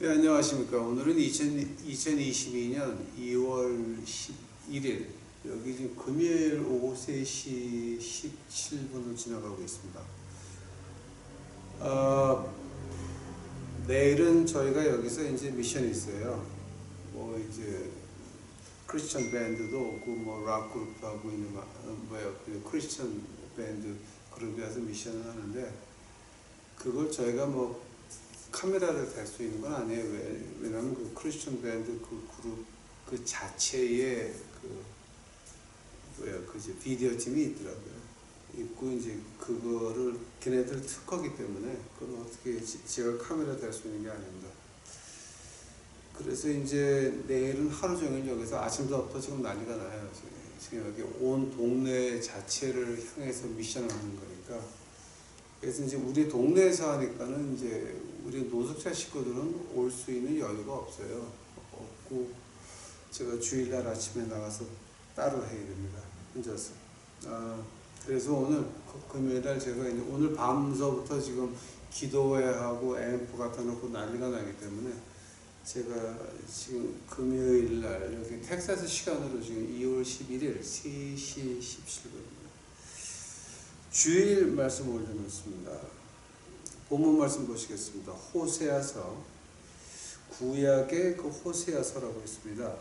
네, 안녕하십니까. 오늘은 2022년 2월 11일, 여기 지금 금요일 오후 3시 17분을 지나가고 있습니다. 내일은 저희가 여기서 이제 미션이 있어요. 뭐 이제 크리스천 밴드도 없고, 뭐 락 그룹도 하고 있는, 크리스천 밴드 그룹에 와서 미션을 하는데, 그걸 저희가 뭐 카메라를 댈 수 있는 건 아니에요. 왜냐면 그 크리스천 밴드 그 그룹 그 자체에 그 비디오 팀이 있더라고요. 있고 이제 그거를 걔네들 특허기 때문에 그건 어떻게 제가 카메라 댈 수 있는 게 아닙니다. 그래서 이제 내일은 하루 종일 여기서 아침부터 지금 난리가 나요. 지금 여기 온 동네 자체를 향해서 미션을 하는 거니까. 그래서 이제 우리 동네에서 하니까는 이제 우리 노숙자 식구들은 올 수 있는 여유가 없어요. 없고 제가 주일날 아침에 나가서 따로 해야 됩니다. 혼자서. 그래서 오늘 금요일날 제가 이제 오늘 밤서부터 지금 기도회하고 앰프 갖다 놓고 난리가 나기 때문에 제가 지금 금요일날 여기 텍사스 시간으로 지금 2월 11일 3시 17분입니다. 주일 말씀 올려놓습니다. 본문 말씀 보시겠습니다. 호세아서, 구약의 그 호세아서라고 있습니다.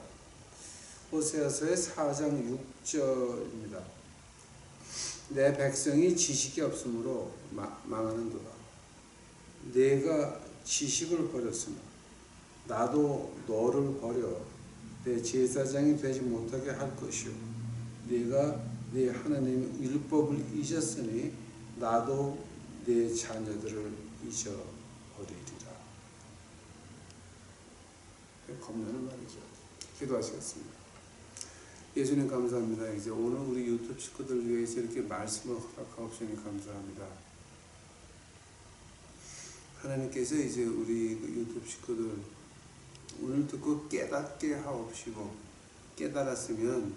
호세아서의 4장 6절입니다. 내 백성이 지식이 없으므로 망하는도다. 내가 지식을 버렸으나 나도 너를 버려 내 제사장이 되지 못하게 할 것이요 네가 네 하나님의 율법을 잊었으니 나도 내 자녀들을 잊어버리리라. 겁나는 말이죠. 기도하시겠습니다. 예수님 감사합니다. 이제 오늘 우리 유튜브 식구들 위해서 이렇게 말씀을 허락하옵시니 감사합니다. 하나님께서 이제 우리 유튜브 식구들 오늘 듣고 깨닫게 하옵시고, 깨달았으면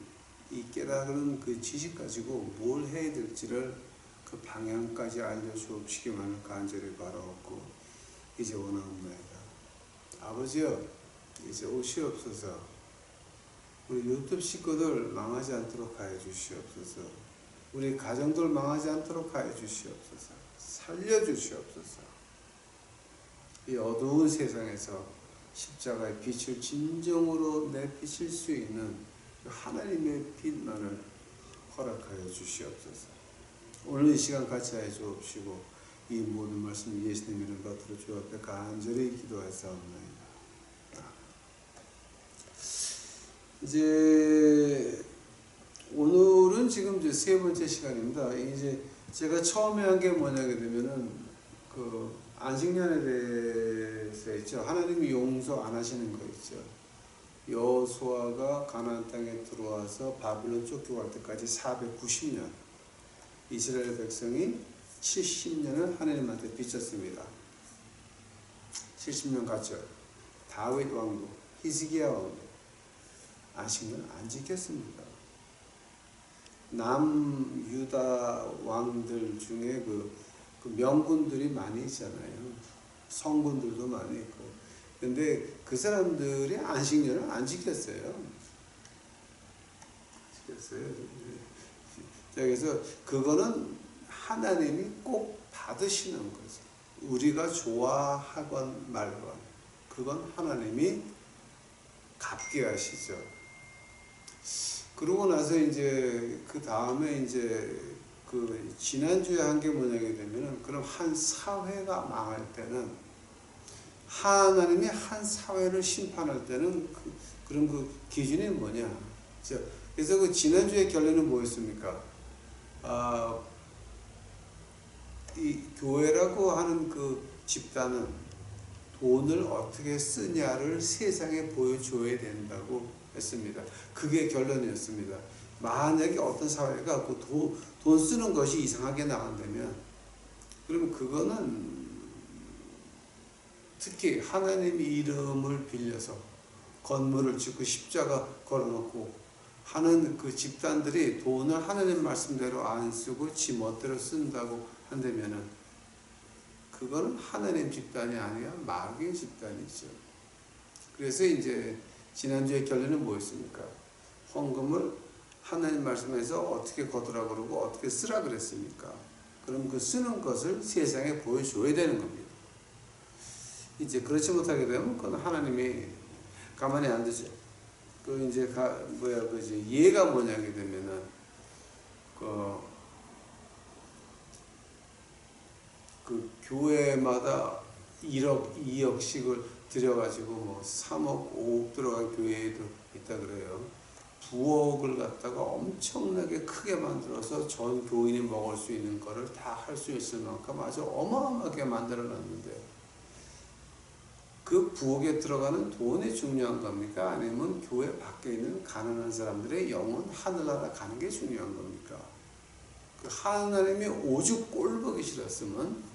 이 깨달은 그 지식 가지고 뭘 해야 될지를 그 방향까지 알려주옵시기만을 간절히 바라옵고 이제 원하옵나이다. 아버지여, 이제 오시옵소서. 우리 유튜브 식구들 망하지 않도록 하여 주시옵소서. 우리 가정들 망하지 않도록 하여 주시옵소서. 살려주시옵소서. 이 어두운 세상에서 십자가의 빛을 진정으로 내비칠 수 있는 하나님의 빛만을 허락하여 주시옵소서. 오늘 이 시간 같이 하여 주옵시고 이 모든 말씀 예수님 이름 받들어 주 앞에 간절히 기도하사옵나이다. 이제 오늘은 지금 이제 세 번째 시간입니다. 이제 제가 처음에 한 게 뭐냐게 되면은 그 안식년에 대해서 있죠. 하나님이 용서 안 하시는 거 있죠. 여호수아가 가나안 땅에 들어와서 바벨론 쫓겨갈 때까지 490년 이스라엘 백성이 70년을 하나님한테 빚졌습니다. 70년 갔죠. 다윗 왕도, 히스기야 왕도 안식년 안 지켰습니다. 남유다 왕들 중에 그 명군들이 많이 있잖아요. 성군들도 많이 있고. 근데 그 사람들이 안식년을 안 지켰어요. 그래서 그거는 하나님이 꼭 받으시는 거죠. 우리가 좋아하건 말건 그건 하나님이 갚게 하시죠. 그러고 나서 이제 그 다음에 이제 그 지난주에 한 게 뭐냐게 되면은 그럼 한 사회가 망할 때는 하나님이 한 사회를 심판할 때는 그런 그 기준이 뭐냐. 그래서 그 지난주에 결론은 뭐였습니까? 이 교회라고 하는 그 집단은 돈을 어떻게 쓰냐를 세상에 보여줘야 된다고 했습니다. 그게 결론이었습니다. 만약에 어떤 사회가 그 돈 쓰는 것이 이상하게 나간다면, 그러면 그거는 특히 하나님의 이름을 빌려서 건물을 짓고 십자가 걸어놓고 하는 그 집단들이 돈을 하나님 말씀대로 안 쓰고 지 멋대로 쓴다고 한다면은 그거는 하나님 집단이 아니라 마귀의 집단이죠. 그래서 이제 지난주에 결론은 뭐였습니까? 헌금을 하나님 말씀에서 어떻게 거두라 그러고 어떻게 쓰라 그랬습니까? 그럼 그 쓰는 것을 세상에 보여줘야 되는 겁니다. 이제 그렇지 못하게 되면 그건 하나님이 가만히 안 두죠. 그 이제 그지 예가 뭐냐게 되면은 그 교회마다 1억, 2억씩을 들여가지고 뭐 3억, 5억 들어간 교회도 있다 그래요. 부엌을 갖다가 엄청나게 크게 만들어서 전 교인이 먹을 수 있는 거를 다 할 수 있을 만큼 아주 어마어마하게 만들어 놨는데 그 부엌에 들어가는 돈이 중요한 겁니까? 아니면 교회 밖에 있는 가난한 사람들의 영혼 하늘나라 가는 게 중요한 겁니까? 그 하나님이 오죽 꼴보기 싫었으면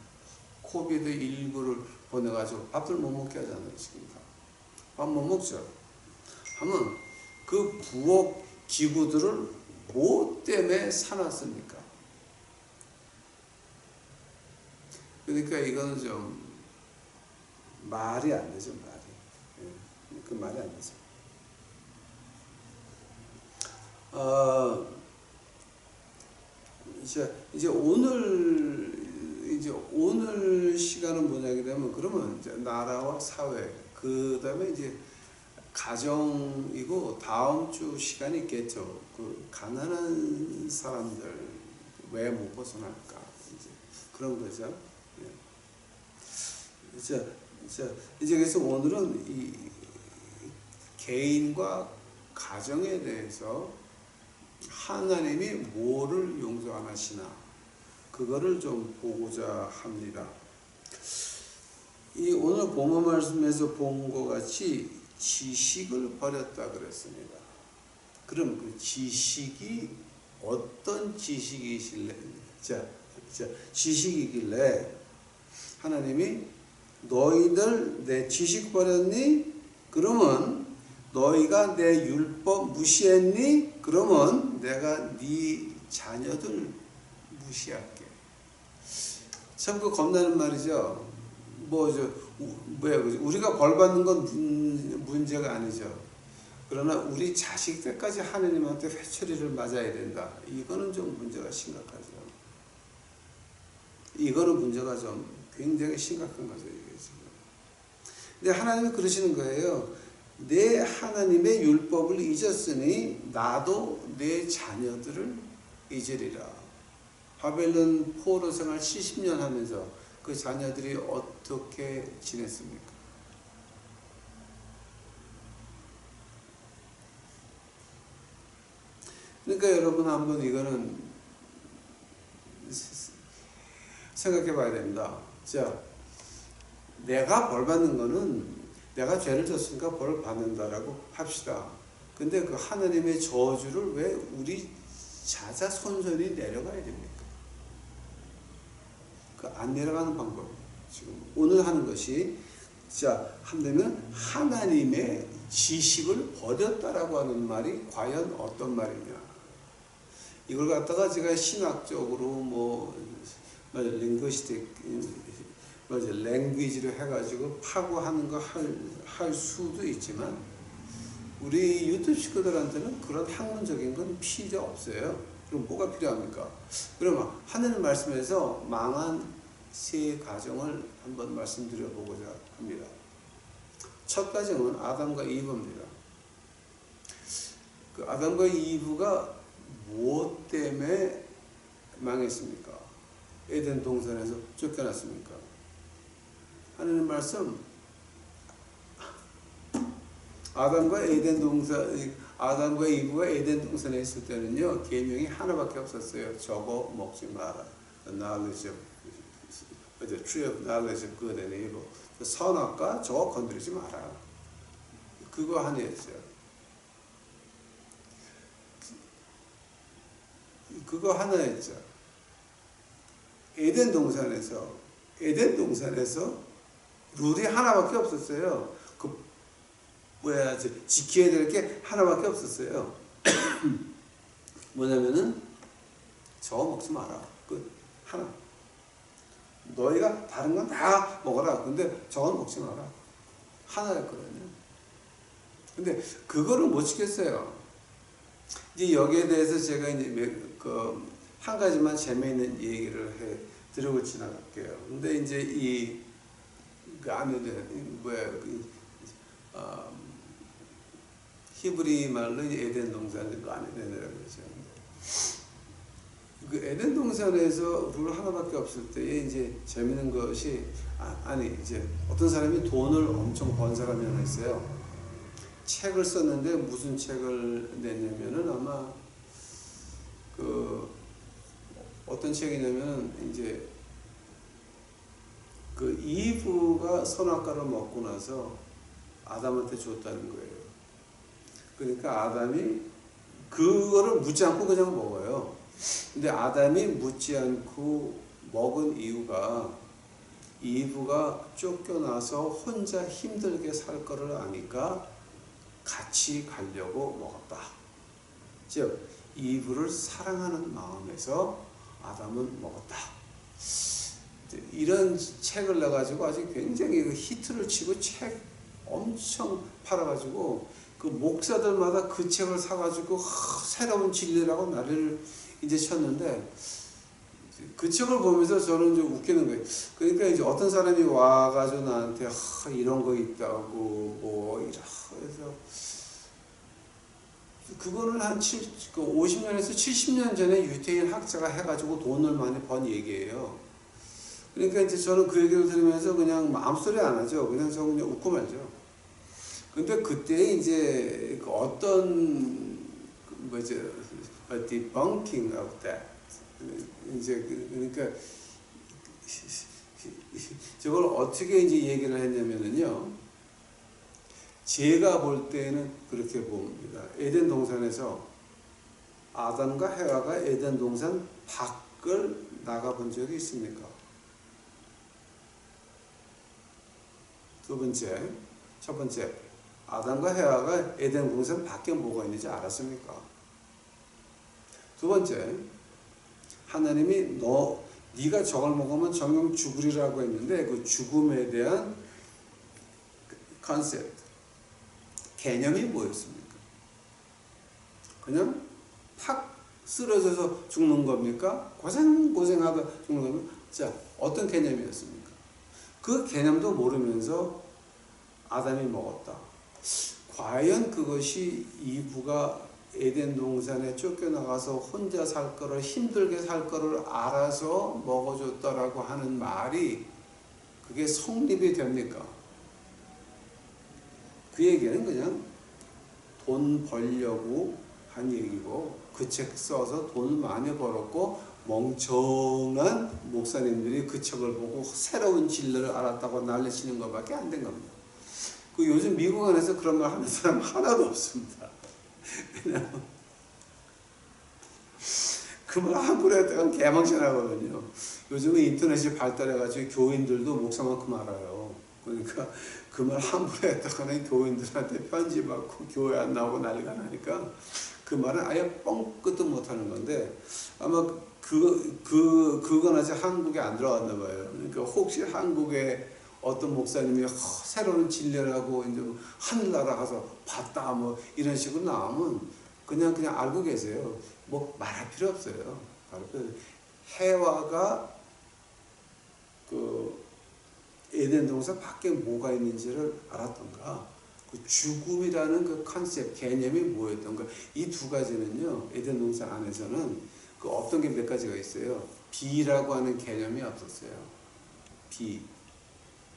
코비드19를 보내가지고 밥들 못 먹게 하지 않으십니까? 밥 못 먹죠. 하면 그 부엌 기구들을 뭐 때문에 사놨습니까? 그러니까 이거는 좀 말이 안 되죠, 말이. 그 말이 안 되죠. 이제 오늘 시간은 뭐냐게 되면 그러면 이제 나라와 사회, 그 다음에 이제 가정이고 다음 주 시간이 있겠죠. 그 가난한 사람들 왜 못 벗어날까? 이제 그런 거죠. 이제 그래서 오늘은 이 개인과 가정에 대해서 하나님이 뭐를 용서 안 하시나 그거를 좀 보고자 합니다. 이 오늘 본문 말씀에서 본 것 같이 지식을 버렸다 그랬습니다. 그럼 그 지식이 어떤 지식이실래? 지식이길래 하나님이 너희들 내 지식 버렸니? 그러면 너희가 내 율법 무시했니? 그러면 내가 네 자녀들 무시할게. 참 그 겁나는 말이죠. 우리가 벌 받는 건 문제가 아니죠. 그러나 우리 자식 때까지 하느님한테 회초리를 맞아야 된다. 이거는 좀 문제가 심각하죠. 이거는 문제가 좀 굉장히 심각한 거죠. 이게 지금. 근데 하나님은 그러시는 거예요. 내 하나님의 율법을 잊었으니 나도 내 자녀들을 잊으리라. 바벨론 포로 생활 70년 하면서 그 자녀들이 어떻게 지냈습니까? 그러니까 여러분 한번 이거는 생각해 봐야 됩니다. 자, 내가 벌 받는 거는 내가 죄를 졌으니까 벌을 받는다라고 합시다. 근데 그 하나님의 저주를 왜 우리 자자손손이 내려가야 됩니까? 그 안 내려가는 방법. 지금 오늘 하는 것이 한다면 하나님의 지식을 버렸다라고 하는 말이 과연 어떤 말이냐? 이걸 갖다가 제가 신학적으로 링거스틱 랭귀지로 해가지고 파고하는 거 할 수도 있지만 우리 유튜브 식구들한테는 그런 학문적인 건 필요 없어요. 그럼 뭐가 필요합니까? 그러면 하나님 말씀에서 망한 세 가정을 한번 말씀드려보고자 합니다. 첫 가정은 아담과 이브입니다. 그 아담과 이브가 무엇 때문에 망했습니까? 에덴 동산에서 쫓겨났습니까? 하나님 말씀 아담과 이브가 에덴 동산에 있을 때는요 계명이 하나밖에 없었어요. 저거 먹지 마라. knowledge of the tree of knowledge of good and evil. 선악과 저거 건드리지 마라. 그거 하나였어요. 그거 하나였죠. 에덴 동산에서 룰이 하나밖에 없었어요. 지켜야 될 게 하나밖에 없었어요. 뭐냐면은 저거 먹지 마라. 그 하나. 너희가 다른 건 다 먹어라. 근데 저건 먹지 마라. 하나였거든요. 근데 그거를 못 지켰어요. 이제 여기에 대해서 제가 이제 한 가지만 재미있는 얘기를 해 드리고 지나갈게요. 근데 이제 그 아멘은 뭐야 히브리 말로 에덴 동산을 그 아멘이라고 그러죠. 그 에덴 동산에서 룰 하나밖에 없을 때에 이제 재밌는 것이 아니 이제 어떤 사람이 돈을 엄청 번 사람이 하나 있어요. 책을 썼는데 무슨 책을 냈냐면은 아마 그 어떤 책이냐면 이제 그 이브가 선악과를 먹고 나서 아담한테 줬다는 거예요. 그러니까 아담이 그거를 묻지 않고 그냥 먹어요. 근데 아담이 묻지 않고 먹은 이유가 이브가 쫓겨나서 혼자 힘들게 살 거를 아니까 같이 가려고 먹었다. 즉 이브를 사랑하는 마음에서 아담은 먹었다. 이런 책을 내가지고 아주 굉장히 히트를 치고 책 엄청 팔아가지고 그 목사들마다 그 책을 사가지고 새로운 진리라고 난리를 이제 쳤는데 그 책을 보면서 저는 좀 웃기는 거예요. 그러니까 이제 어떤 사람이 와가지고 나한테 이런 거 있다고 뭐 이래서 그거는 한 50년에서 70년 전에 유태인 학자가 해가지고 돈을 많이 번 얘기예요. 그러니까 이제 저는 그 얘기를 들으면서 그냥 마음소리 안 하죠. 그냥 저 그냥 웃고 말죠. 근데 그때 이제 어떤 뭐죠, debunking of that 이제 그러니까 저걸 어떻게 이제 얘기를 했냐면은요. 제가 볼 때는 그렇게 봅니다. 에덴 동산에서 아담과 헤와가 에덴 동산 밖을 나가본 적이 있습니까? 첫 번째, 아담과 헤와가 에덴 동산 밖에 뭐가 있는지 알았습니까? 두 번째, 하나님이 네가 저걸 먹으면 정녕 죽으리라고 했는데 그 죽음에 대한 컨셉트, 개념이 뭐였습니까? 그냥 팍 쓰러져서 죽는 겁니까? 고생하다 죽는 겁니까? 자, 어떤 개념이었습니까? 그 개념도 모르면서 아담이 먹었다. 과연 그것이 이브가 에덴 동산에 쫓겨나가서 혼자 살 거를 힘들게 살 거를 알아서 먹어줬다라고 하는 말이 그게 성립이 됩니까? 그 얘기는 그냥 돈 벌려고 한 얘기고 그 책 써서 돈을 많이 벌었고 멍청한 목사님들이 그 책을 보고 새로운 진리를 알았다고 난리치는 것밖에 안 된 겁니다. 그 요즘 미국 안에서 그런 말 하는 사람 하나도 없습니다. 왜냐하면 그 말 함부로 했다가 개망신하거든요. 요즘은 인터넷이 발달해가지고 교인들도 목사만큼 알아요. 그러니까 그 말 함부로 했다가는 교인들한테 편지 받고 교회 안 나오고 난리가 나니까 그 말은 아예 뻥끗도 못하는 건데 아마 그건 아직 한국에 안 들어갔나 봐요. 그러니까 혹시 한국에 어떤 목사님이 새로운 진리라고 이제 하늘나라 가서 봤다 뭐 이런 식으로 나오면 그냥 알고 계세요. 뭐 말할 필요 없어요. 해와가 그 에덴 동산 밖에 뭐가 있는지를 알았던가, 그 죽음이라는 그 컨셉 개념이 뭐였던가, 이 두 가지는요 에덴 동산 안에서는 그 어떤 게 몇 가지가 있어요. 비라고 하는 개념이 없었어요. 비.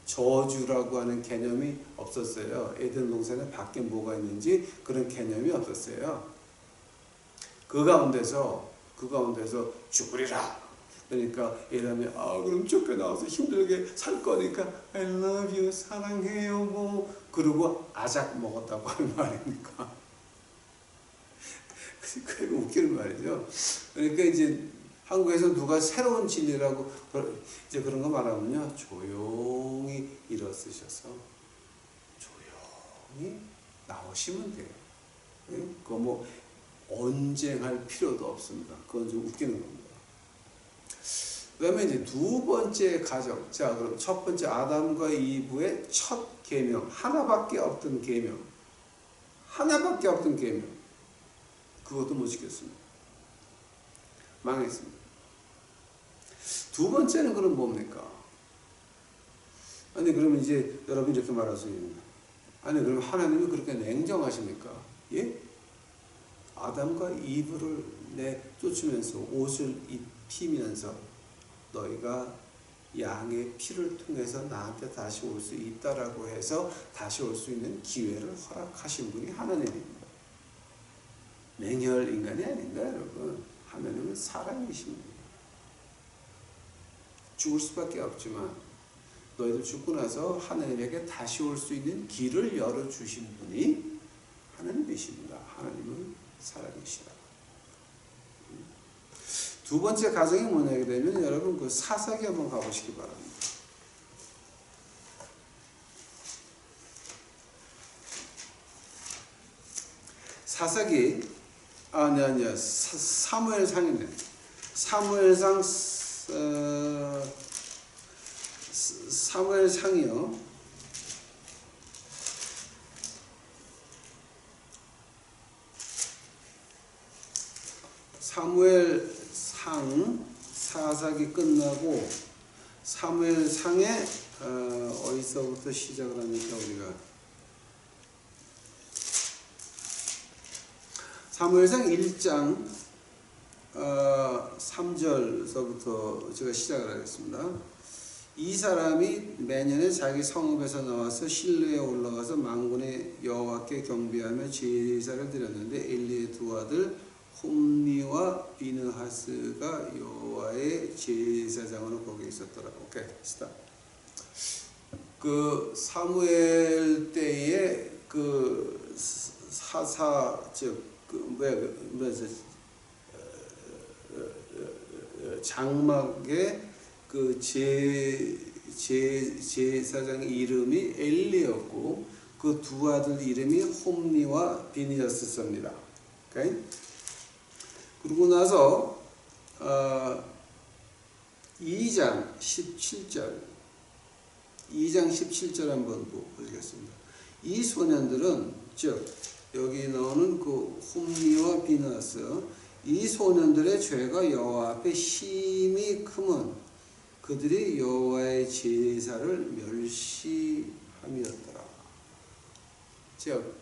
저주라고 하는 개념이 없었어요. 에덴 동산에 밖에 뭐가 있는지 그런 개념이 없었어요. 그 가운데서 죽으리라. 그러니까 에람이 그럼 쫓겨나와서 힘들게 살 거니까 I love you 사랑해요 뭐 그러고 아작 먹었다고 하는 말입니까? 그게 웃기는 말이죠. 그러니까 이제 한국에서 누가 새로운 진리라고 이제 그런 거 말하면요 조용히 일어서셔서 조용히 나오시면 돼요. 그거 뭐 언쟁할 필요도 없습니다. 그건 좀 웃기는 겁니다. 그 다음에 이제 두 번째 가정. 자, 그럼 첫 번째 아담과 이브의 첫 계명. 하나밖에 없던 계명. 하나밖에 없던 계명. 그것도 못 지켰습니다. 망했습니다. 두 번째는 그럼 뭡니까? 아니 그러면 이제 여러분 이렇게 말할 수 있습니다. 아니 그럼 하나님이 그렇게 냉정하십니까? 예? 아담과 이브를 쫓으면서 옷을 입히면서 너희가 양의 피를 통해서 나한테 다시 올 수 있다라고 해서 다시 올 수 있는 기회를 허락하신 분이 하나님입니다. 냉혈 인간이 아닌가 여러분. 하나님은 사랑이십니다. 죽을 수밖에 없지만 너희들 죽고 나서 하나님에게 다시 올 수 있는 길을 열어주신 분이 하나님이십니다. 하나님은 사랑이시다. 두 번째 가정이 뭐냐 되면 여러분 그 사사기 한번 가보시기 바랍니다. 사사기 아니야 사무엘상이네. 사무엘상 사무엘상이요. 사무엘상 사사기 끝나고 사무엘상에 어디서부터 시작을 합니까 우리가? 사무엘상 1장 3절서부터 제가 시작을 하겠습니다. 이 사람이 매년에 자기 성읍에서 나와서 실로에 올라가서 만군의 여호와께 경배하며 제사를 드렸는데 엘리의 두 아들 홈니와 비느하스가 여호와의 제사장으로 거기에 있었더라. 오케이, 스탑. 그 사무엘 때에 그 사사 장막의 그 제사장 이름이 엘리였고 그 두 아들 이름이 홈니와 비느하스입니다. 오케이? 그러고 나서 2장 17절 한번 보시겠습니다. 이 소년들은 즉 여기 나오는 그 홈니와 비느하스 이 소년들의 죄가 여호와 앞에 심히 크면 그들이 여호와의 제사를 멸시함이었더라. 즉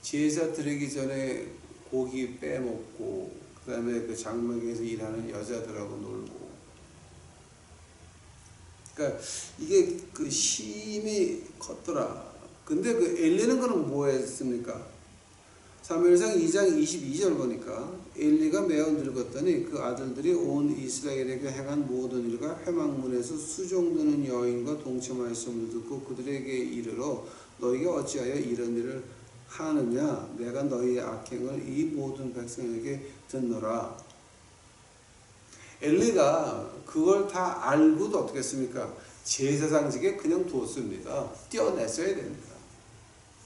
제사 드리기 전에 고기 빼먹고 그 다음에 그 장막에서 일하는 여자들하고 놀고 그러니까 이게 그 심히 컸더라. 근데 그 엘리는 그럼 뭐 했습니까? 사무엘상 2장 22절 보니까 엘리가 매우 늙었더니 그 아들들이 온 이스라엘에게 행한 모든 일과 회막문에서 수종드는 여인과 동침하였음을 듣고 그들에게 이르러 너희가 어찌하여 이런 일을 하느냐? 내가 너희의 악행을 이 모든 백성에게 듣노라. 엘리가 그걸 다 알고도 어떻게 했습니까? 제사장직에 그냥 뒀습니다. 떼어냈어야 됩니다.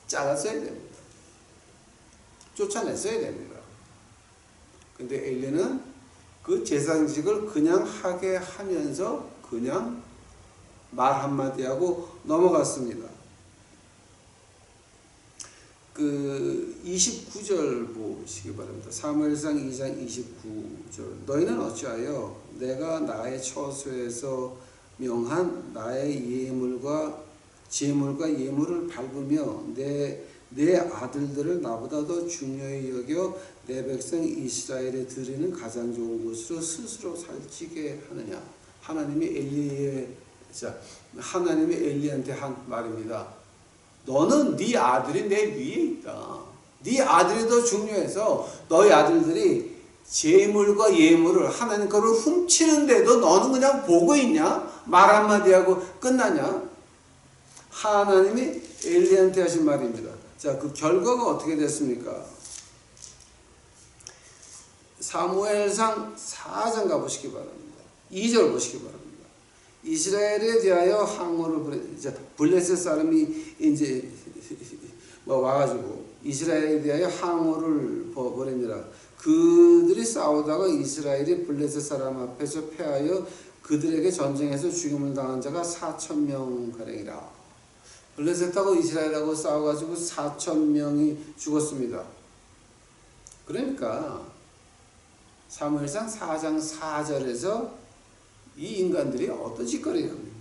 잘랐어야 됩니다. 쫓아냈어야 됩니다. 근데 엘리는 그 제사장직을 그냥 하게 하면서 그냥 말 한마디 하고 넘어갔습니다. 그 29절 보시기 바랍니다. 사무엘상 2장 29절 너희는 어찌하여 내가 나의 처소에서 명한 나의 예물과 제물과 예물을 밟으며 내 아들들을 나보다 더 중요히 여겨 내 백성 이스라엘에 드리는 가장 좋은 것으로 스스로 살찌게 하느냐. 하나님이 엘리한테 한 말입니다. 너는 네 아들이 내 위에 있다. 네 아들이 더 중요해서 너희 아들들이 제물과 예물을 하나님 거를 훔치는데도 너는 그냥 보고 있냐? 말 한마디 하고 끝나냐? 하나님이 엘리한테 하신 말입니다. 자, 그 결과가 어떻게 됐습니까? 사무엘상 4장 가보시기 바랍니다. 2절 보시기 바랍니다. 이스라엘에 대하여 항모를 블레셋 사람이 이제 와가지고 이스라엘에 대하여 항모를 벌이니라. 그들이 싸우다가 이스라엘이 블레셋 사람 앞에서 패하여 그들에게 전쟁에서 죽임을 당한 자가 4,000명 가량이라. 블레셋하고 이스라엘하고 싸워가지고 4,000명이 죽었습니다. 그러니까 사무엘상 4장 4절에서 이 인간들이 어떤 짓거리를 합니까?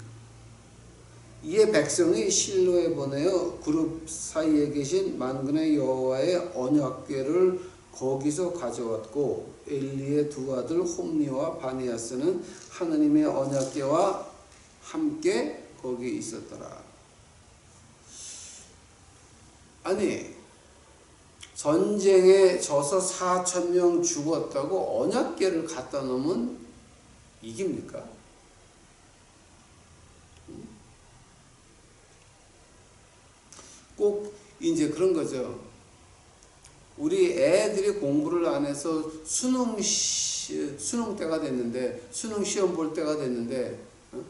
이에 백성이 실로에 보내어 그룹 사이에 계신 만군의 여호와의 언약궤를 거기서 가져왔고 엘리의 두 아들 홈리와 바니아스는 하나님의 언약궤와 함께 거기 있었더라. 아니, 전쟁에 져서 4,000명 죽었다고 언약궤를 갖다 놓으면 이깁니까? 꼭 이제 그런 거죠. 우리 애들이 공부를 안 해서 수능 때가 됐는데, 수능 시험 볼 때가 됐는데,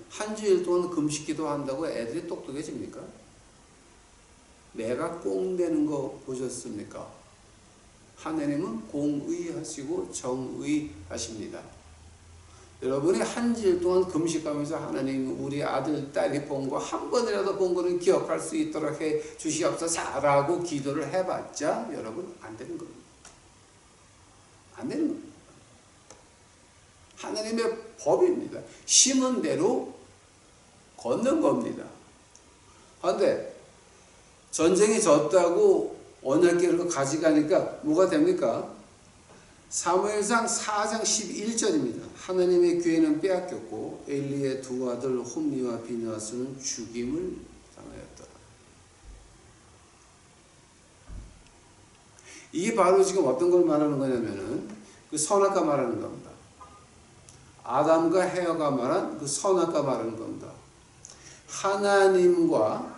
한 주일 동안 금식기도 한다고 애들이 똑똑해집니까? 내가 꽁대는 거 보셨습니까? 하나님은 공의하시고 정의하십니다. 여러분이 한 주일 동안 금식하면서 하나님 우리 아들 딸이 본 거 한 번이라도 본 거는 기억할 수 있도록 해 주시옵소서라고 기도를 해봤자 여러분 안 되는 겁니다. 안 되는 겁니다. 하나님의 법입니다. 심은 대로 걷는 겁니다. 그런데 전쟁이 졌다고 언약궤를 가져가니까 뭐가 됩니까? 사무엘상 4장 11절입니다. 하나님의 궤는 빼앗겼고 엘리의 두 아들 홈리와 비느하스는 죽임을 당하였더라. 이게 바로 지금 어떤 걸 말하는 거냐면은 그 선악과 말하는 겁니다. 아담과 헤어가 말한 그 선악과 말하는 겁니다. 하나님과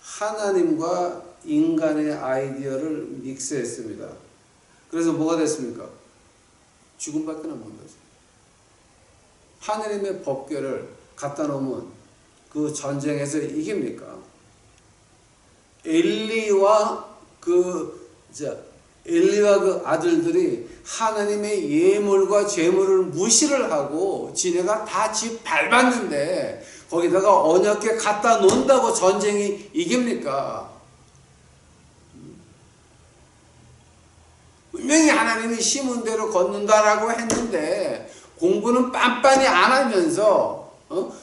하나님과 인간의 아이디어를 믹스했습니다. 그래서 뭐가 됐습니까? 죽음밖에 안 남은 거죠. 하나님의 법궤를 갖다 놓으면 그 전쟁에서 이깁니까? 엘리와 그 아들들이 하나님의 예물과 제물을 무시를 하고 지네가 다 집 밟았는데 거기다가 언약궤 갖다 놓는다고 전쟁이 이깁니까? 분명히 하나님이 심은 대로 걷는다라고 했는데 공부는 빤빤히 안 하면서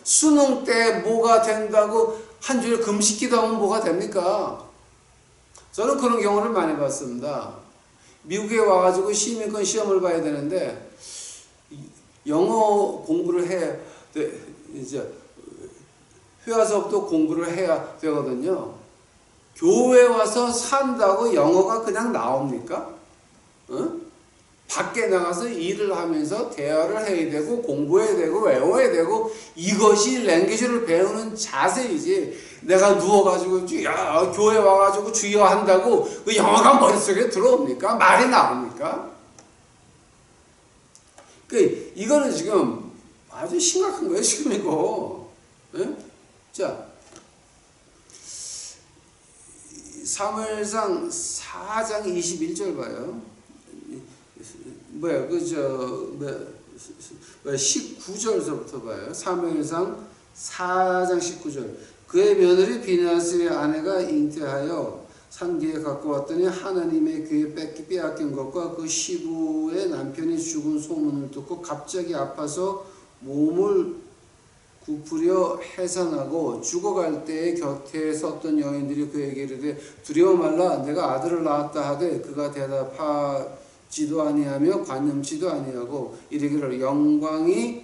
수능 때 뭐가 된다고 한 주일 금식기도 하면 뭐가 됩니까? 저는 그런 경우를 많이 봤습니다. 미국에 와가지고 시민권 시험을 봐야 되는데 영어 공부를 해야 돼. 이제 회화서부터 공부를 해야 되거든요. 교회 와서 산다고 영어가 그냥 나옵니까? 밖에 나가서 일을 하면서 대화를 해야 되고 공부해야 되고 외워야 되고 이것이 랭귀지를 배우는 자세이지. 내가 누워가지고 교회 와가지고 주여 한다고 그 영어가 머릿속에 들어옵니까? 말이 나옵니까? 이거는 지금 아주 심각한 거예요, 지금 이거. 자, 사무엘상 4장 21절 봐요. 19절서부터 봐요. 사무엘상 4장 19절. 그의 며느리 비느하스의 아내가 잉태하여 산기에 갖고 왔더니 하나님의 궤에 빼앗긴 것과 그 시부의 남편이 죽은 소문을 듣고 갑자기 아파서 몸을 구부려 해산하고 죽어갈 때에 곁에 섰던 여인들이 그에게 이르되 두려워 말라 내가 아들을 낳았다 하되 그가 대답하지도 아니하며 관념치도 아니하고 이르기를 영광이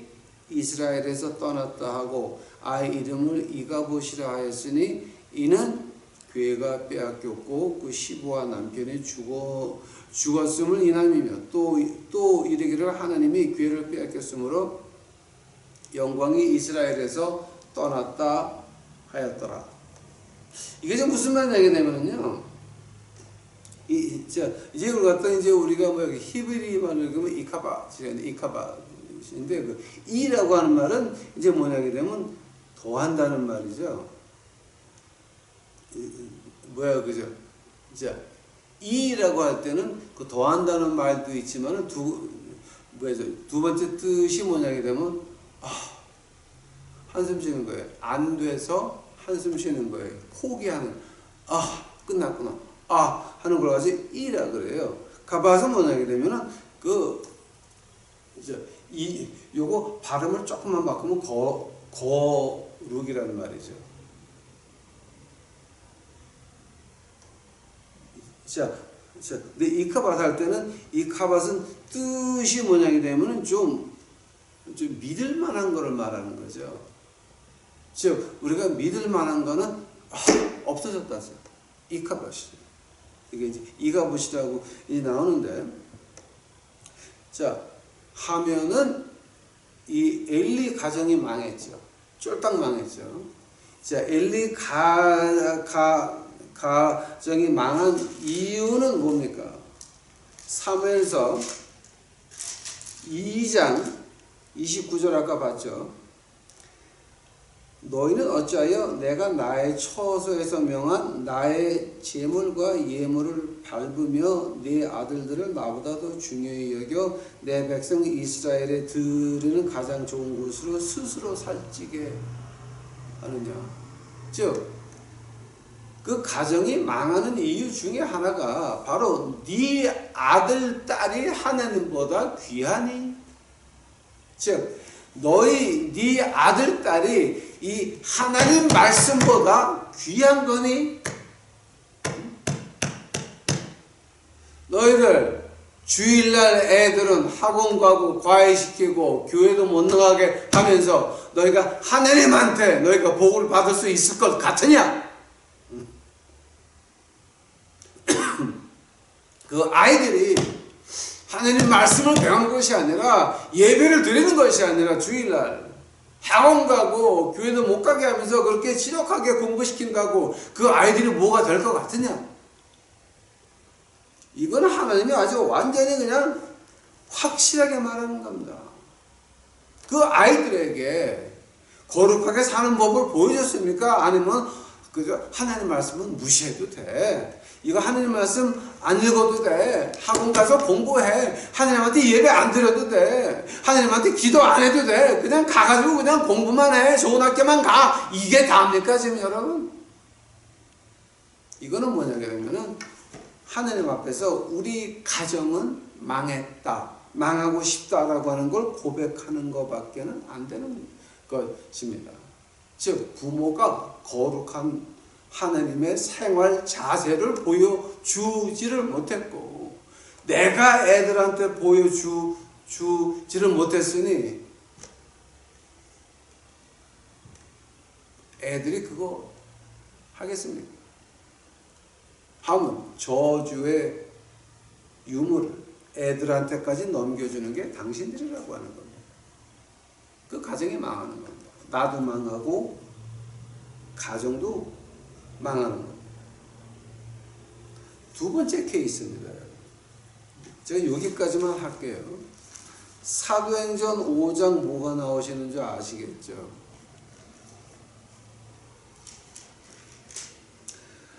이스라엘에서 떠났다 하고 아이 이름을 이가봇이라 하였으니 이는 궤가 빼앗겼고 그 시부와 남편이 죽었음을 인함이며 또 이르기를 하나님이 궤를 빼앗겼으므로 영광이 이스라엘에서 떠났다 하였더라. 이게 지금 무슨 말이냐면요. 이제 이걸 갖다 이제 우리가 히브리말을 읽으면 이카바인데 그 이라고 하는 말은 이제 뭐냐게 되면 더한다는 말이죠. 그죠? 이라고 할 때는 그 더한다는 말도 있지만 두 번째 뜻이 뭐냐게 되면 한숨 쉬는 거예요. 안 돼서 한숨 쉬는 거예요. 포기하는, 끝났구나. 하는 걸 가지고 이라 그래요. 가봐서 뭐냐게 되면은 요거 발음을 조금만 바꾸면 거룩이라는 말이죠. 근데 이 카밭 할 때는 이 카밭은 뜻이 뭐냐게 되면은 좀 믿을 만한 거를 말하는 거죠. 즉, 우리가 믿을 만한 거는 없어졌다. 이 카밭이죠. 이게 이제 이가봇이라고 나오는데, 하면은 이 엘리 가정이 망했죠. 쫄딱 망했죠. 엘리 가정이 망한 이유는 뭡니까? 사무엘서 2장 29절 아까 봤죠. 너희는 어찌하여 내가 나의 처소에서 명한 나의 제물과 예물을 밟으며 네 아들들을 나보다 더 중요히 여겨 내 백성 이스라엘에 드리는 가장 좋은 곳으로 스스로 살찌게 하느냐. 즉, 그 가정이 망하는 이유 중에 하나가 바로 네 아들, 딸이 하나님보다 귀하니. 즉, 네 아들, 딸이 이 하나님 말씀보다 귀한 거니? 너희들 주일날 애들은 학원 가고 과외시키고 교회도 못 나가게 하면서 너희가 하나님한테 너희가 복을 받을 수 있을 것 같으냐? 그 아이들이 하나님 말씀을 배운 것이 아니라 예배를 드리는 것이 아니라 주일날 학원 가고 교회도 못 가게 하면서 그렇게 지독하게 공부시킨다고 그 아이들이 뭐가 될 것 같으냐? 이건 하나님이 아주 완전히 그냥 확실하게 말하는 겁니다. 그 아이들에게 거룩하게 사는 법을 보여줬습니까? 아니면 그저 하나님 말씀은 무시해도 돼. 이거 하나님 말씀 안 읽어도 돼. 학원 가서 공부해. 하나님한테 예배 안 드려도 돼. 하나님한테 기도 안 해도 돼. 그냥 가가지고 그냥 공부만 해. 좋은 학교만 가. 이게 다입니까 지금 여러분? 이거는 뭐냐면은 하나님 앞에서 우리 가정은 망했다. 망하고 싶다라고 하는 걸 고백하는 것밖에는 안 되는 것입니다. 즉 부모가 거룩한 하나님의 생활 자세를 보여주지를 못했고 내가 애들한테 보여주지를 못했으니 애들이 그거 하겠습니까? 하면 저주의 유물을 애들한테까지 넘겨주는 게 당신들이라고 하는 겁니다. 그 가정이 망하는 겁니다. 나도 망하고 가정도 망하는 겁니다. 두 번째 케이스입니다. 제가 여기까지만 할게요. 사도행전 5장 뭐가 나오시는 줄 아시겠죠?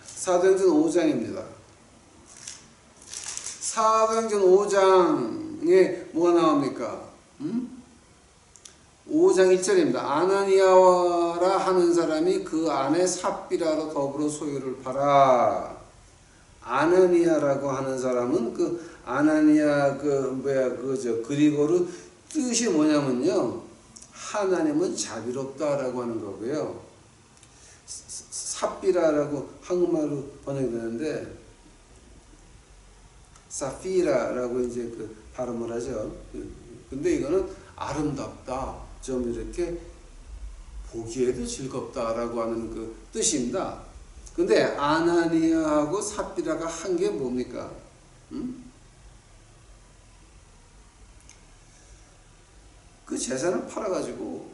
사도행전 5장입니다. 사도행전 5장에 뭐가 나옵니까? 5장 1절입니다. 아나니아라 하는 사람이 그 안에 삽비라로 더불어 소유를 팔아. 아나니아라고 하는 사람은 그 아나니아 그리고르 뜻이 뭐냐면요. 하나님은 자비롭다라고 하는 거고요. 삽비라라고 한국말로 번역되는데 사피라라고 이제 그 발음을 하죠. 근데 이거는 아름답다. 좀 이렇게 보기에도 즐겁다라고 하는 그 뜻입니다. 근데 아나니아하고 삽비라가 한 게 뭡니까? 그 재산을 팔아가지고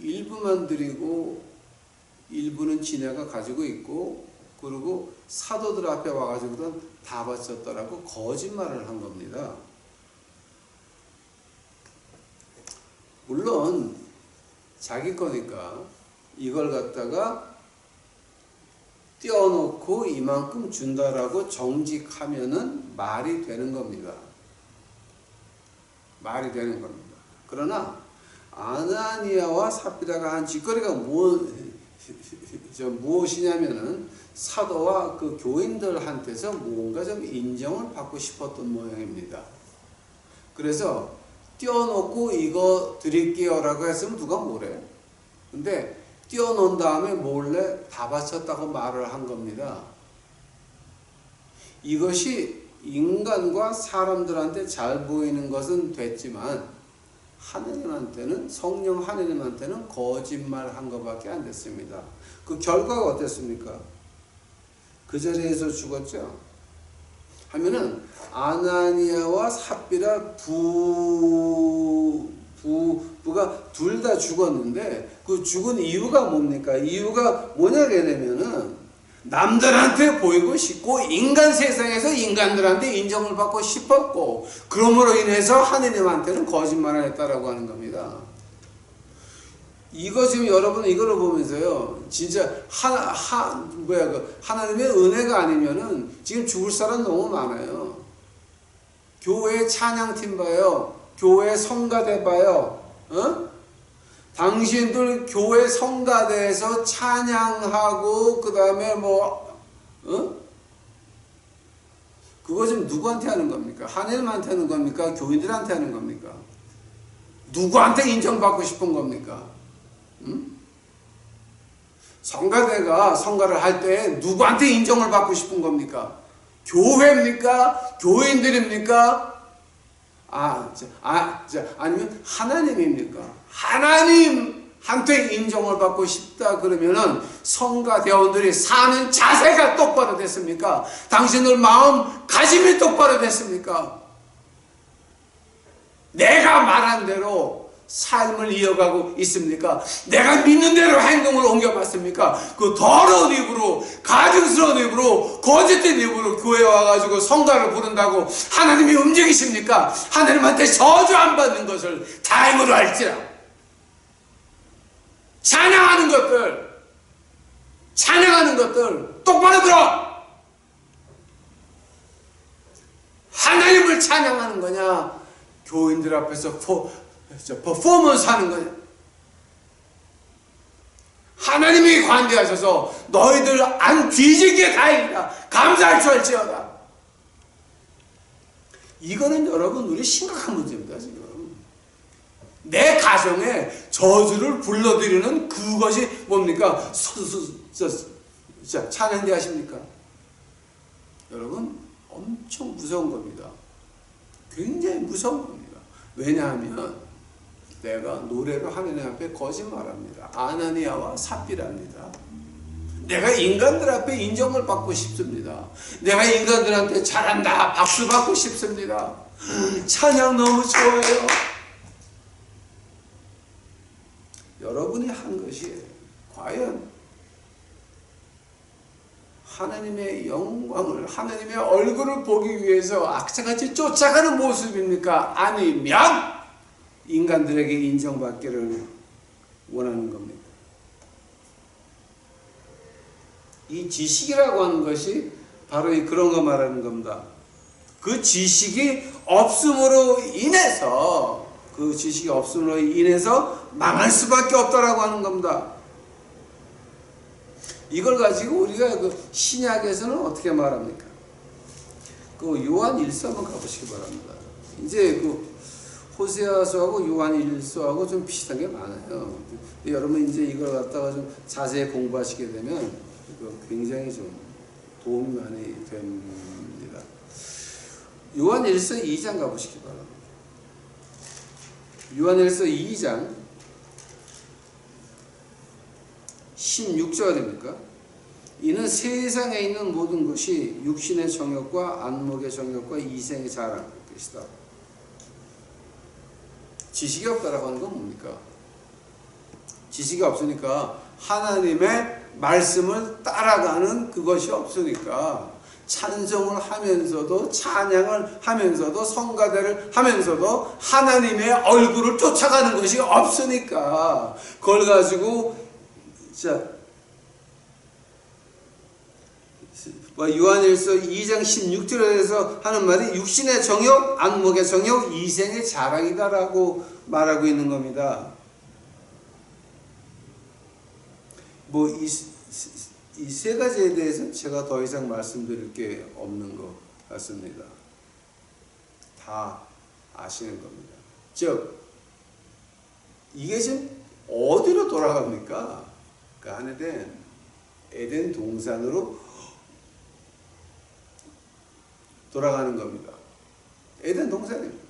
일부만 드리고 일부는 지네가 가지고 있고 그리고 사도들 앞에 와가지고는 다 바쳤다라고 거짓말을 한 겁니다. 물론 자기 거니까 이걸 갖다가 떼어놓고 이만큼 준다라고 정직하면은 말이 되는 겁니다. 말이 되는 겁니다. 그러나 아나니아와 삽비라가 한 짓거리가 무엇이냐면은 사도와 그 교인들한테서 뭔가 좀 인정을 받고 싶었던 모양입니다. 그래서 띄워놓고 이거 드릴게요 라고 했으면 누가 뭐래? 근데 띄워놓은 다음에 몰래 다 바쳤다고 말을 한 겁니다. 이것이 인간과 사람들한테 잘 보이는 것은 됐지만 하느님한테는, 성령 하느님한테는 거짓말한 것밖에 안 됐습니다. 그 결과가 어땠습니까? 그 자리에서 죽었죠. 하면은 아나니아와 삽비라 부부가 둘 다 죽었는데 그 죽은 이유가 뭡니까? 이유가 뭐냐게 되면은 남들한테 보이고 싶고 인간 세상에서 인간들한테 인정을 받고 싶었고 그러므로 인해서 하느님한테는 거짓말을 했다라고 하는 겁니다. 이거 지금 여러분 이거를 보면서요 진짜 하나님의 은혜가 아니면은 지금 죽을 사람 너무 많아요. 교회 찬양팀 봐요. 교회 성가대 봐요. 당신들 교회 성가대에서 찬양하고 그 다음에 그거 지금 누구한테 하는 겁니까? 하나님한테 하는 겁니까? 교인들한테 하는 겁니까? 누구한테 인정받고 싶은 겁니까? 성가대가 성가를 할 때 누구한테 인정을 받고 싶은 겁니까? 교회입니까? 교인들입니까? 아니면 하나님입니까? 하나님한테 인정을 받고 싶다 그러면은 성가대원들이 사는 자세가 똑바로 됐습니까? 당신들 마음가짐이 똑바로 됐습니까? 내가 말한 대로 삶을 이어가고 있습니까? 내가 믿는 대로 행동을 옮겨봤습니까? 그 더러운 입으로, 가증스러운 입으로, 거짓된 입으로 교회에 와가지고 성가를 부른다고 하나님이 움직이십니까? 하나님한테 저주 안 받는 것을 다행으로 알지라. 찬양하는 것들 똑바로 들어. 하나님을 찬양하는 거냐? 교인들 앞에서 퍼포먼스 하는 거냐? 하나님이 관대하셔서 너희들 안 뒤지게 다행이다. 감사할 줄 알지어다. 이거는 여러분 우리 심각한 문제입니다. 지금 내 가정에 저주를 불러들이는 그것이 뭡니까? 찬양대 하십니까? 여러분 엄청 무서운 겁니다. 굉장히 무서운 겁니다. 왜냐하면 내가 노래로 하나님 앞에 거짓말합니다. 아나니아와 삽비라입니다. 내가 인간들 앞에 인정을 받고 싶습니다. 내가 인간들한테 잘한다 박수 받고 싶습니다. 찬양 너무 좋아요. 여러분이 한 것이 과연 하나님의 영광을, 하나님의 얼굴을 보기 위해서 악착같이 쫓아가는 모습입니까? 아니면 인간들에게 인정받기를 원하는 겁니다. 이 지식이라고 하는 것이 바로 그런 거 말하는 겁니다. 그 지식이 없음으로 인해서 망할 수밖에 없다라고 하는 겁니다. 이걸 가지고 우리가 그 신약에서는 어떻게 말합니까? 그 요한 1서 한번 가보시기 바랍니다. 이제 그 호세아서하고 요한 1서하고 좀 비슷한 게 많아요. 여러분 이제 이걸 갖다가 좀 자세히 공부하시게 되면 굉장히 좀 도움이 많이 됩니다. 요한 1서 2장 가보시기 바랍니다. 요한 1서 2장 16절입니까? 이는 세상에 있는 모든 것이 육신의 정욕과 안목의 정욕과 이생의 자랑일 것이다. 지식이 없다라고 하는 건 뭡니까? 지식이 없으니까 하나님의 말씀을 따라가는 그것이 없으니까 찬송을 하면서도 찬양을 하면서도 성가대를 하면서도 하나님의 얼굴을 쫓아가는 것이 없으니까 그걸 가지고 요한일서 2장 16절에서 하는 말이 육신의 정욕, 안목의 정욕, 이생의 자랑이다라고 말하고 있는 겁니다. 뭐 이 세 가지에 대해서는 제가 더 이상 말씀드릴 게 없는 것 같습니다. 다 아시는 겁니다. 즉 이게 지금 어디로 돌아갑니까? 그 하늘은 에덴 동산으로 돌아가는 겁니다. 에덴 동산입니다.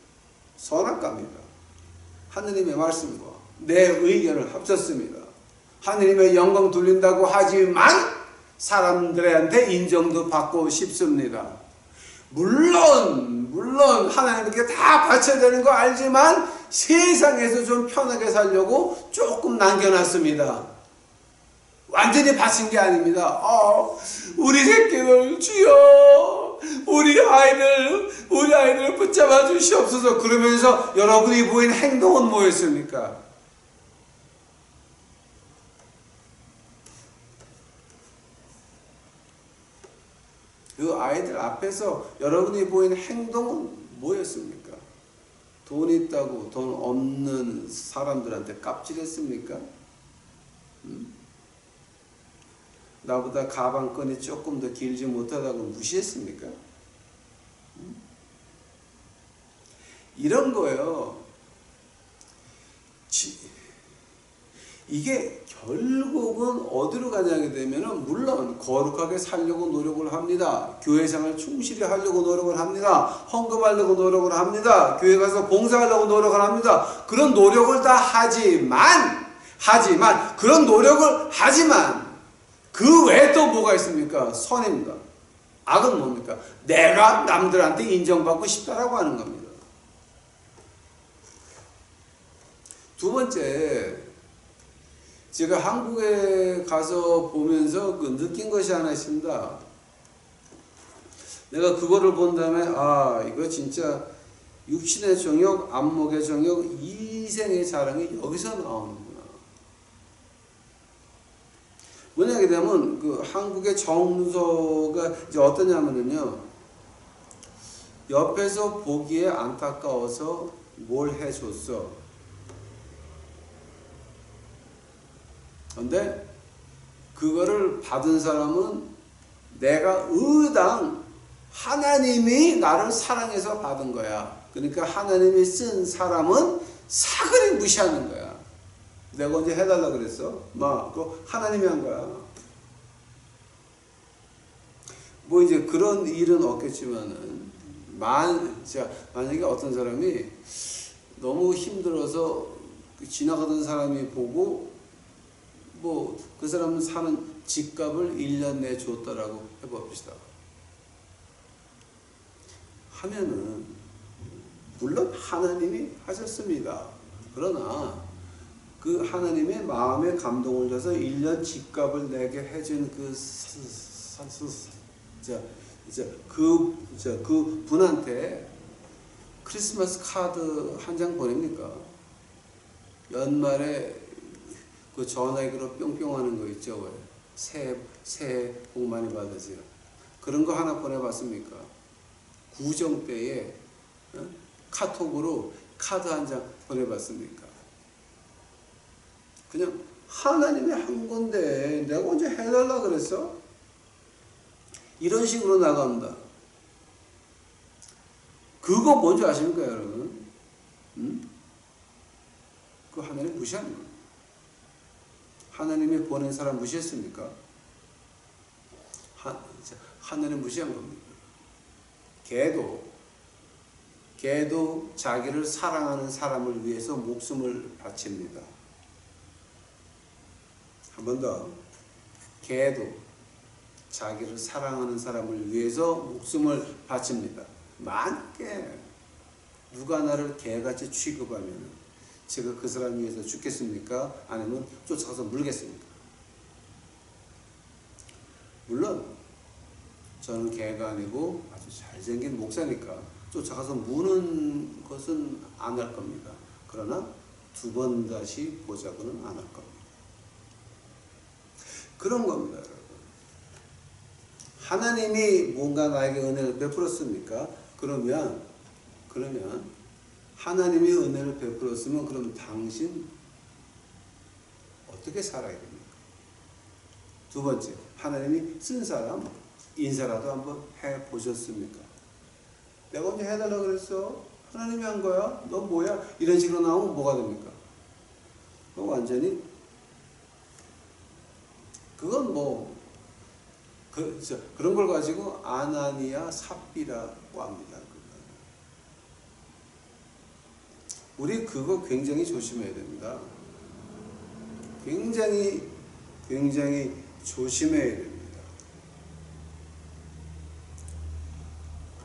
선악과입니다. 하느님의 말씀과 내 의견을 합쳤습니다. 하느님의 영광 돌린다고 하지만 사람들한테 인정도 받고 싶습니다. 물론 하나님께 다 바쳐야 되는 거 알지만 세상에서 좀 편하게 살려고 조금 남겨놨습니다. 완전히 바친 게 아닙니다. 우리 새끼들 주여, 우리 아이들 붙잡아 주시옵소서. 그러면서 여러분이 보인 행동은 뭐였습니까? 그 아이들 앞에서 여러분이 보인 행동은 뭐였습니까? 돈 있다고 돈 없는 사람들한테 깝질했습니까? 나보다 가방끈이 조금 더 길지 못하다고 무시했습니까? 이런 거예요. 이게 결국은 어디로 가냐게 되면은 물론 거룩하게 살려고 노력을 합니다. 교회생활 충실히 하려고 노력을 합니다. 헌금하려고 노력을 합니다. 교회 가서 봉사하려고 노력을 합니다. 그런 노력을 다 하지만 그런 노력을 하지만 그 외에 또 뭐가 있습니까? 선입니다. 악은 뭡니까? 내가 남들한테 인정받고 싶다라고 하는 겁니다. 두 번째, 제가 한국에 가서 보면서 느낀 것이 하나 있습니다. 내가 그거를 본 다음에 이거 진짜 육신의 정욕, 안목의 정욕, 이생의 자랑이 여기서 나오는구나. 뭐냐게 되면 그 한국의 정서가 이제 어떠냐면요, 옆에서 보기에 안타까워서 뭘 해줬어. 근데 그거를 받은 사람은 내가 의당 하나님이 나를 사랑해서 받은 거야. 그러니까 하나님이 쓴 사람은 사그리 무시하는 거야. 내가 언제 해달라 그랬어? 그거 하나님이 한 거야. 뭐 이제 그런 일은 없겠지만은 만약에 어떤 사람이 너무 힘들어서 지나가던 사람이 보고 그 사람은 사는 집값을 1년 내에 줬다라고 해봅시다. 하면은 물론 하나님이 하셨습니다. 그러나 그 하나님의 마음에 감동을 줘서 1년 집값을 내게 해준 그 분한테 크리스마스 카드 한 장 보냅니까? 연말에 그 전화기로 뿅뿅 하는 거 있죠. 새해 복 많이 받으세요. 그런 거 하나 보내봤습니까? 구정 때에 카톡으로 카드 한 장 보내봤습니까? 그냥 하나님이 한 건데 내가 언제 해달라 그랬어? 이런 식으로 나간다. 그거 뭔지 아십니까, 여러분? 그 하나님 무시하는 거예요. 하나님이 보낸 사람 무시했습니까? 하나님 무시한 겁니다. 개도 자기를 사랑하는 사람을 위해서 목숨을 바칩니다. 한 번 더. 개도 자기를 사랑하는 사람을 위해서 목숨을 바칩니다. 만약에 누가 나를 개같이 취급하면 제가 그 사람 위해서 죽겠습니까? 아니면 쫓아가서 물겠습니까? 물론 저는 개가 아니고 아주 잘생긴 목사니까 쫓아가서 무는 것은 안 할 겁니다. 그러나 두 번 다시 보자고는 안 할 겁니다. 그런 겁니다, 여러분. 하나님이 뭔가 나에게 은혜를 베풀었습니까? 그러면 하나님이 은혜를 베풀었으면 그럼 당신 어떻게 살아야 됩니까? 두 번째, 하나님이 쓴 사람 인사라도 한번 해보셨습니까? 내가 언제 해달라고 그랬어? 하나님이 한 거야? 너 뭐야? 이런 식으로 나오면 뭐가 됩니까? 완전히 그건 그런 걸 가지고 아나니아 삽비라고 합니다. 우리 그거 굉장히 조심해야 됩니다. 굉장히 조심해야 됩니다.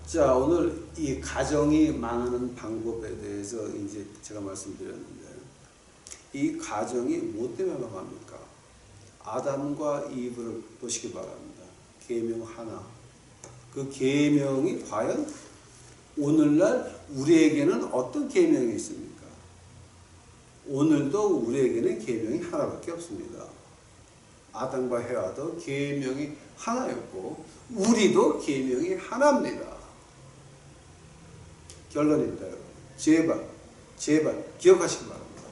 자, 오늘 이 가정이 망하는 방법에 대해서 이제 제가 말씀드렸는데, 이 가정이 뭐 때문에 망합니까? 아담과 이브를 보시기 바랍니다. 계명 하나. 그 계명이 과연 오늘날 우리에게는 어떤 계명이 있습니까? 오늘도 우리에게는 계명이 하나밖에 없습니다. 아담과 해와도 계명이 하나였고 우리도 계명이 하나입니다. 결론입니다. 여러분. 제발 기억하시기 바랍니다.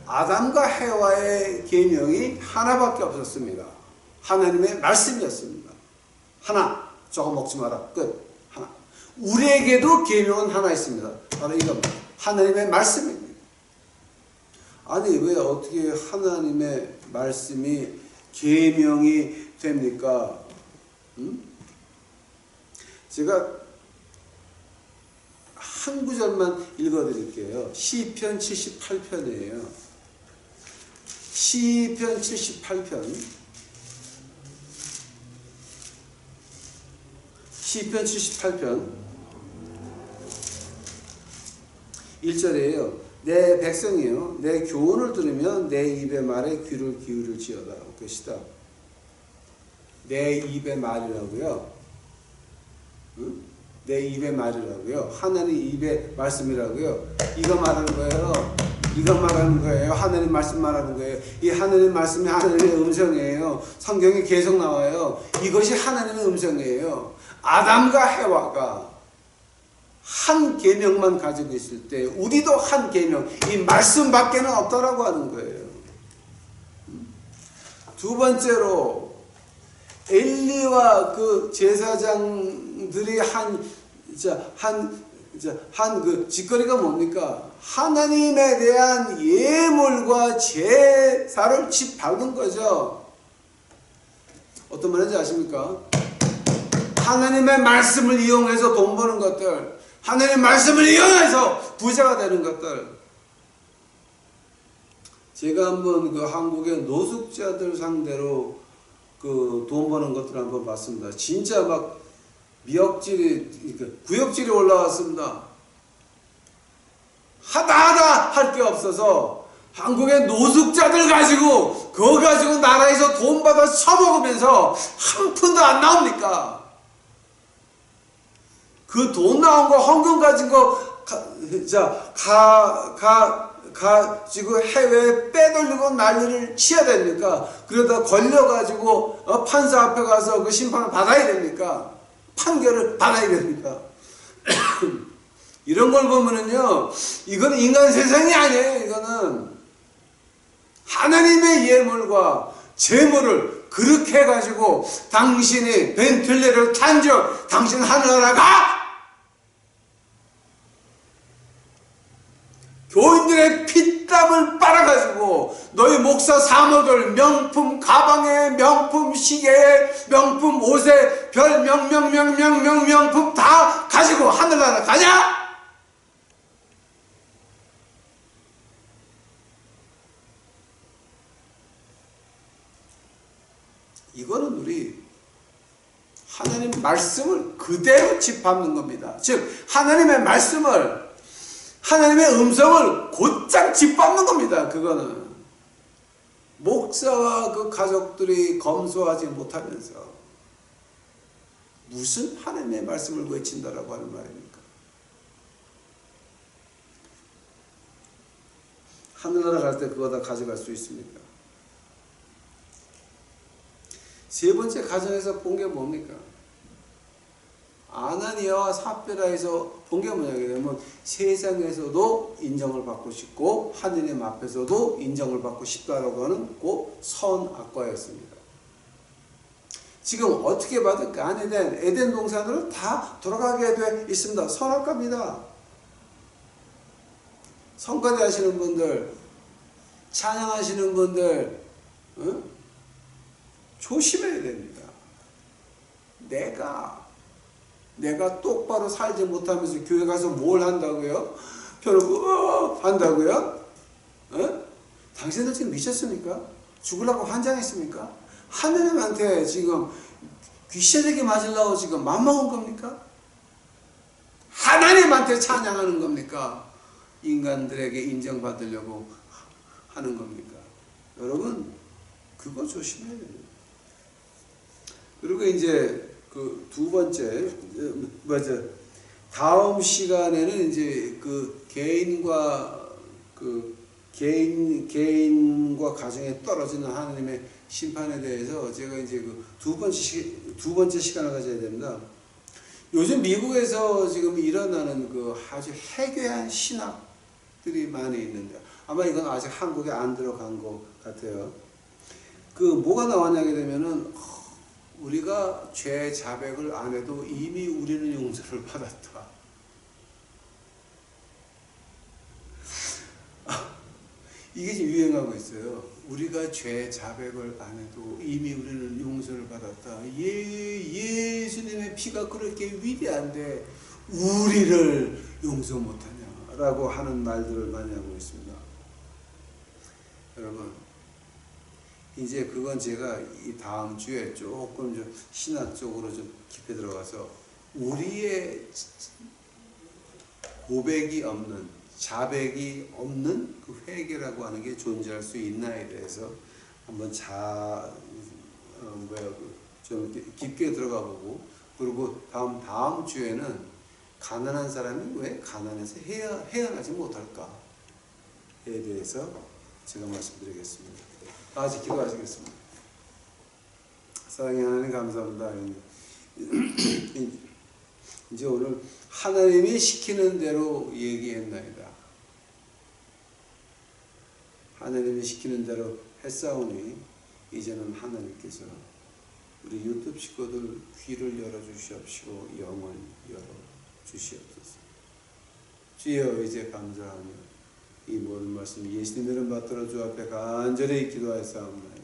아담과 해와의 계명이 하나밖에 없었습니다. 하나님의 말씀이었습니다. 하나, 저거 먹지 마라. 끝. 하나. 우리에게도 계명은 하나 있습니다. 바로 이겁니다. 하나님의 말씀입니다. 아니 왜 어떻게 하나님의 말씀이 계명이 됩니까? 제가 한 구절만 읽어드릴게요. 시편 78편이에요. 시편 78편. 시편 78편 1절이에요. 내 백성이요, 내 교훈을 들으면 내 입의 말에 귀를 기울일지어다. 것이다. 내 입의 말이라고요. 응? 내 입의 말이라고요. 하나님 입의 말씀이라고요. 이거 말하는 거예요. 이거 말하는 거예요. 하나님 말씀 말하는 거예요. 이 하나님 말씀이 하나님의 음성이에요. 성경에 계속 나와요. 이것이 하나님의 음성이에요. 아담과 해와가 한 계명만 가지고 있을 때 우리도 한 계명, 이 말씀밖에는 없다라고 하는 거예요. 두 번째로 엘리와 그 제사장들이 한 그 짓거리가 뭡니까? 하나님에 대한 예물과 제사를 짓밟은 거죠. 어떤 말인지 아십니까? 하나님의 말씀을 이용해서 돈 버는 것들, 하나님의 말씀을 이용해서 부자가 되는 것들. 제가 한번 그 한국의 노숙자들 상대로 그 돈 버는 것들을 한번 봤습니다. 진짜 막 미역질이, 구역질이 올라왔습니다. 하다 할 게 없어서 한국의 노숙자들 가지고 그거 가지고 나라에서 돈 받아 처먹으면서 한 푼도 안 나옵니까? 그 돈 나온 거, 헌금 가진 거 가지고 해외에 빼돌리고 난리를 치야 됩니까? 그러다 걸려가지고 판사 앞에 가서 그 심판을 받아야 됩니까? 판결을 받아야 됩니까? 이런 걸 보면은요, 이건 인간 세상이 아니에요. 이거는 하나님의 예물과 재물을 그렇게 해가지고 당신이 벤틀리를 탄적, 당신 하늘나라 가! 교인들의 피땀을 빨아가지고 너희 목사 사모들 명품 가방에, 명품 시계에, 명품 옷에 별 명품 다 가지고 하늘나라 가냐? 이거는 우리 하나님 말씀을 그대로 짚밟는 겁니다. 즉 하나님의 말씀을, 하나님의 음성을 곧장 짚밟는 겁니다. 그거는 목사와 그 가족들이 검소하지 못하면서 무슨 하나님의 말씀을 외친다라고 하는 말입니까? 하늘나라 갈 때 그거 다 가져갈 수 있습니까? 세 번째 가정에서 본 게 뭡니까? 아나니아와 삽비라에서 본 게 뭐냐면 세상에서도 인정을 받고 싶고 하느님 앞에서도 인정을 받고 싶다라고 하는 그 선악과였습니다. 지금 어떻게 받을 안 에덴 동산으로 다 돌아가게 돼 있습니다. 선악과입니다. 성가대 하시는 분들, 찬양하시는 분들, 조심해야 됩니다. 내가 똑바로 살지 못하면서 교회 가서 뭘 한다고요? 펴놓고 한다고요? 당신들 지금 미쳤습니까? 죽으려고 환장했습니까? 하느님한테 지금 귀신에게 맞으려고 지금 맘먹은 겁니까? 하나님한테 찬양하는 겁니까? 인간들에게 인정받으려고 하는 겁니까? 여러분, 그거 조심해야 돼요. 그리고 이제 그 두 번째, 다음 시간에는 이제 그 개인과 가정에 떨어지는 하나님의 심판에 대해서 제가 이제 그 두 번째 시간을 가져야 됩니다. 요즘 미국에서 지금 일어나는 그 아주 해괴한 신학들이 많이 있는데, 아마 이건 아직 한국에 안 들어간 것 같아요. 그 뭐가 나왔냐게 되면은, 우리가 죄 자백을 안 해도 이미 우리는 용서를 받았다. 이게 지금 유행하고 있어요. 우리가 죄 자백을 안 해도 이미 우리는 용서를 받았다. 예수님의 피가 그렇게 위대한데 우리를 용서 못하냐라고 하는 말들을 많이 하고 있습니다. 여러분, 이제 그건 제가 이 다음 주에 조금 좀 신학적으로 좀 깊이 들어가서 우리의 고백이 없는, 자백이 없는 그 회개라고 하는 게 존재할 수 있나에 대해서 한번 좀 깊게 들어가 보고, 그리고 다음 주에는 가난한 사람이 왜 가난해서 헤어나지 못할까에 대해서 제가 말씀드리겠습니다. 다 같이 기도하시겠습니다. 사랑의 하나님, 감사합니다. 이제 오늘 하나님이 시키는 대로 얘기했나이다. 하나님이 시키는 대로 했사오니 이제는 하나님께서 우리 유튜브 식구들 귀를 열어주시옵시고 영을 열어주시옵소서. 주여, 이제 감사하며 이 모든 말씀 예수님 이름 받들어 주 앞에 간절히 기도하였사옵나이다.